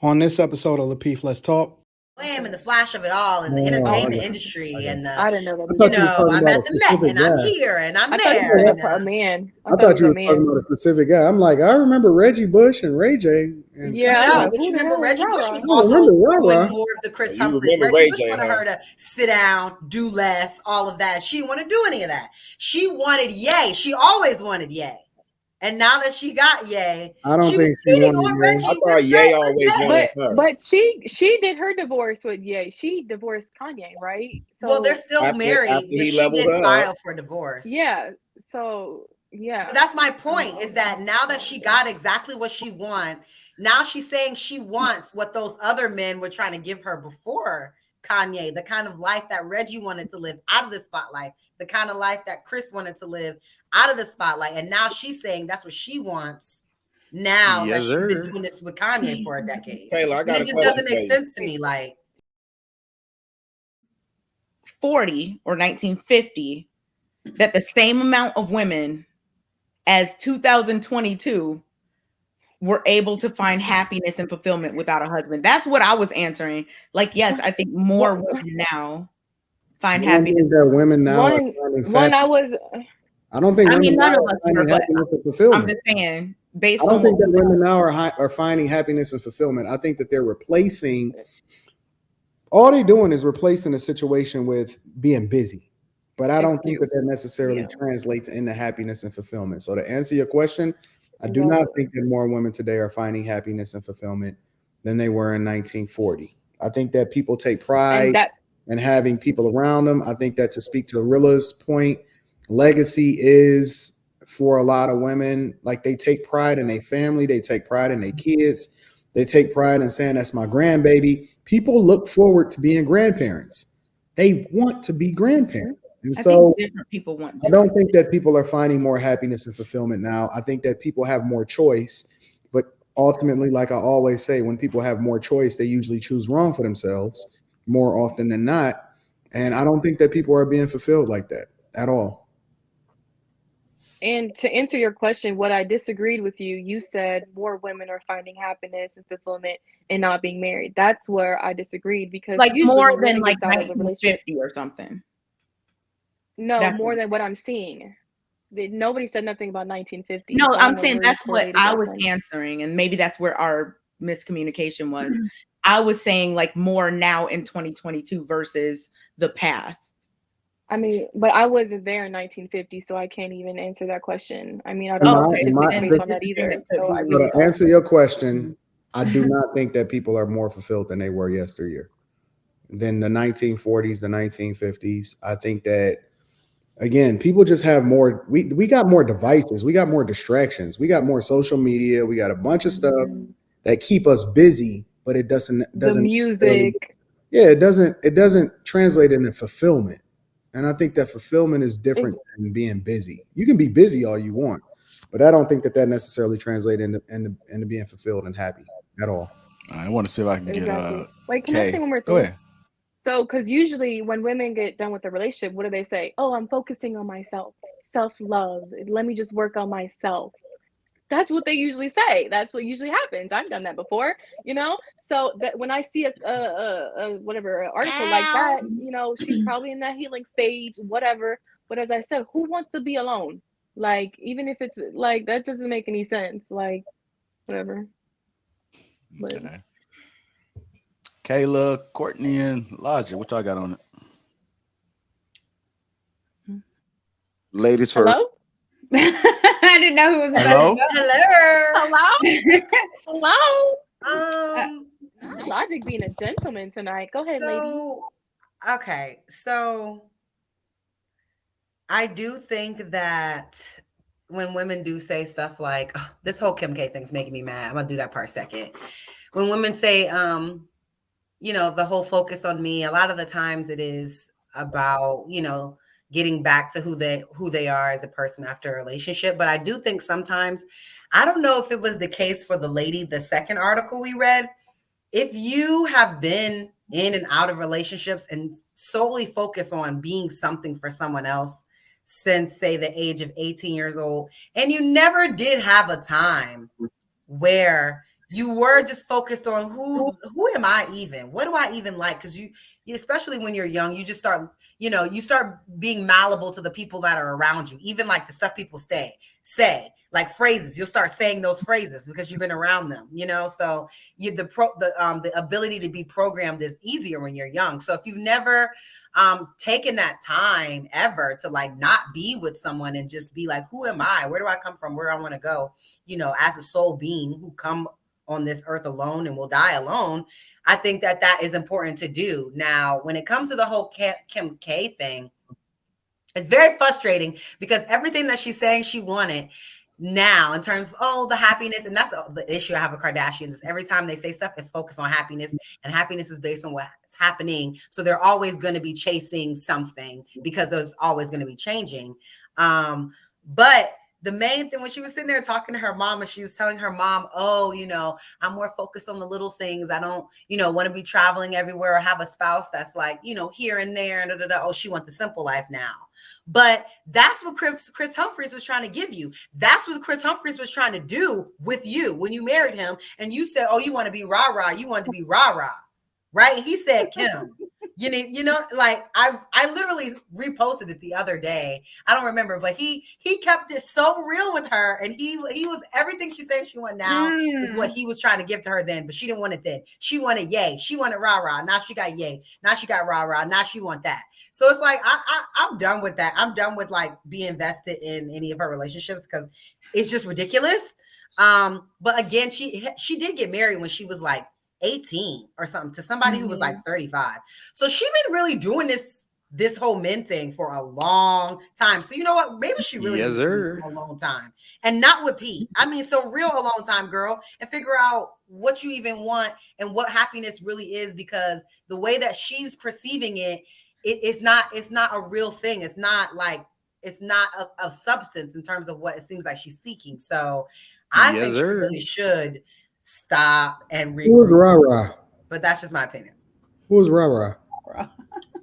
On this episode of Lapeef, Let's Talk. Glam and the flash of it all in the entertainment industry and I didn't know that. I thought you were talking I'm about at a the Met specific and I'm guy. here and I'm I thought you there. said And, that for a man. I thought you were talking about a specific guy. I'm like, I remember Reggie Bush and Ray J. And Yeah, no, but you remember Reggie Bush was also doing more of the Kris Humphries. Reggie Bush wanted her to sit down, do less, all of that. She didn't want to do any of that. She wanted Ye. She always wanted Ye. And now that she got Ye, I don't think she wanted Reggie. I thought Ye always wanted her. But she did her divorce with Ye. She divorced Kanye, right? So well, they're still married, but she did file for divorce. Yeah. So yeah. But that's my point, is that now that she got exactly what she wants, now she's saying she wants what those other men were trying to give her before Kanye, the kind of life that Reggie wanted to live out of the spotlight, the kind of life that Kris wanted to live out of the spotlight. And now she's saying that's what she wants now that she's been doing this with Kanye for a decade. Kayla, it just doesn't make sense to me. Like 40 or 1950, that the same amount of women as 2022 were able to find happiness and fulfillment without a husband. That's what I was answering. Like, yes, I think more women now find happiness. That women now I don't think. I mean, none of us are, but I'm just saying. I don't think that women now are finding happiness and fulfillment. I think that they're replacing. All they're doing is replacing a situation with being busy. But I don't think that necessarily translates into happiness and fulfillment. So to answer your question, I do not think that more women today are finding happiness and fulfillment than they were in 1940. I think that people take pride in having people around them. I think that, to speak to Rilla's point, legacy is, for a lot of women, like, they take pride in their family, they take pride in their kids, they take pride in saying that's my grandbaby. People look forward to being grandparents. They want to be grandparents. And so different people want I don't think that people are finding more happiness and fulfillment now. I think that people have more choice, but ultimately, like I always say, when people have more choice, they usually choose wrong for themselves more often than not. And I don't think that people are being fulfilled like that at all. And to answer your question, what I disagreed with you said more women are finding happiness and fulfillment and not being married. That's where I disagreed, because like more than like 1950 or something. No, that's more than what I'm seeing. Nobody said nothing about 1950. No, I'm saying that's what I was answering, and maybe that's where our miscommunication was. I was saying like more now in 2022 versus the past. I mean, but I wasn't there in 1950, so I can't even answer that question. I mean, I don't know statistics based on that either. So I really to answer your question, I do not think that people are more fulfilled than they were yesteryear, than the 1940s, the 1950s. I think that, again, people just have more. We got more devices. We got more distractions. We got more social media. We got a bunch of stuff that keep us busy, but it doesn't the music. It doesn't translate into fulfillment. And I think that fulfillment is different than being busy. You can be busy all you want, but I don't think that necessarily translates into being fulfilled and happy at all. I want to see if I can get Wait, can I say one more thing? Go ahead. So, because usually when women get done with the relationship, what do they say? Oh, I'm focusing on myself, self-love. Let me just work on myself. That's what they usually say. That's what usually happens. I've done that before, So that when I see a whatever article like that, she's probably in that healing stage, whatever. But as I said, who wants to be alone? Like, even if it's like, that doesn't make any sense. Like, whatever. But, okay. Kayla, Courtney, and Logic, what y'all got on it? Ladies first. Hello? I didn't know who was Hello? Hello? Logic being a gentleman tonight. Go ahead, lady. Okay, so I do think that when women do say stuff like, this whole Kim K thing's making me mad. I'm gonna do that part second. When women say, the whole focus on me, a lot of the times it is about, getting back to who they are as a person after a relationship. But I do think sometimes, I don't know if it was the case for the lady, the second article we read, if you have been in and out of relationships and solely focus on being something for someone else since, say, the age of 18 years old, and you never did have a time where you were just focused on who am I even? What do I even like? Because you especially when you're young, you just start, you start being malleable to the people that are around you. Even like the stuff people say, like phrases, you'll start saying those phrases because you've been around them, So the ability to be programmed is easier when you're young. So if you've never taken that time ever to like not be with someone and just be like, who am I? Where do I come from? Where I want to go? As a soul being who come on this earth alone and will die alone. I think that is important to do. Now, when it comes to the whole Kim K thing, it's very frustrating because everything that she's saying she wanted now in terms of, the happiness, and that's the issue I have with Kardashians, is every time they say stuff, it's focused on happiness, and happiness is based on what's happening. So they're always going to be chasing something because there's always going to be changing. But the main thing, when she was sitting there talking to her mom, and she was telling her mom, I'm more focused on the little things. I don't, want to be traveling everywhere or have a spouse that's like, here and there. And Oh, she wants the simple life now. But that's what Kris Humphries was trying to give you. That's what Kris Humphries was trying to do with you when you married him. And you said, you want to be rah-rah. You want to be rah-rah. Right? And he said, Kim. Like I literally reposted it the other day. I don't remember, but he kept it so real with her, and he was everything she said she wanted now is what he was trying to give to her then, but she didn't want it then. She wanted yay. She wanted rah-rah. Now she got yay. Now she got rah-rah. Now she want that. So it's like I'm done with that. I'm done with like being invested in any of her relationships because it's just ridiculous. But again, she did get married when she was like 18 or something to somebody who was like 35. So she's been really doing this whole men thing for a long time. So you know what? Maybe she really was doing this for a long time, and not with Pete. I mean, so real a long time, girl, and figure out what you even want and what happiness really is, because the way that she's perceiving it's not a real thing. It's not a substance in terms of what it seems like she's seeking. So I think she really should stop and regroup. Who was rah-rah? But that's just my opinion. Who was rah-rah?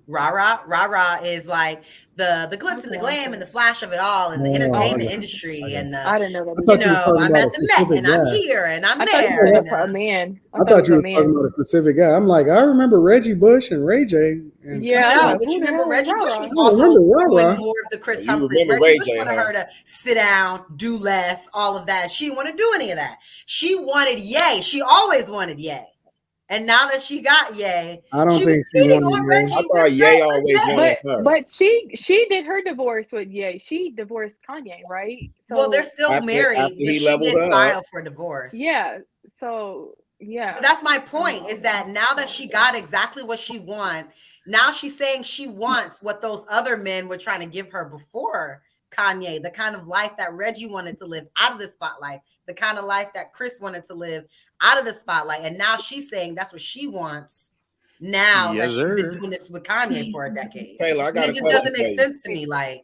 Rah-rah is like the glitz and the glam and the flash of it all, and the entertainment industry, and I didn't know that. I'm at the Met and I'm here and I'm there. I thought you were talking about a specific guy. I'm like, I remember Reggie Bush and Ray J. And no, but you remember Reggie Bush was also doing more of the Kris Humphries. Reggie Bush wanted her to sit down, do less, all of that. She didn't want to do any of that. She wanted yay. She always wanted yay. And now that she got yay, I don't think she wanted Reggie. I thought Ye always wanted her. But she did her divorce with Ye. She divorced Kanye, right? So, well, they're still married. But she did file for divorce. Yeah. So yeah. But that's my point, is that now that she got exactly what she wants, now she's saying she wants what those other men were trying to give her before Kanye, the kind of life that Reggie wanted to live out of the spotlight, the kind of life that Kris wanted to live out of the spotlight. And now she's saying that's what she wants now that she's been doing this with Kanye for a decade. Kayla, it just doesn't make sense to me. Like,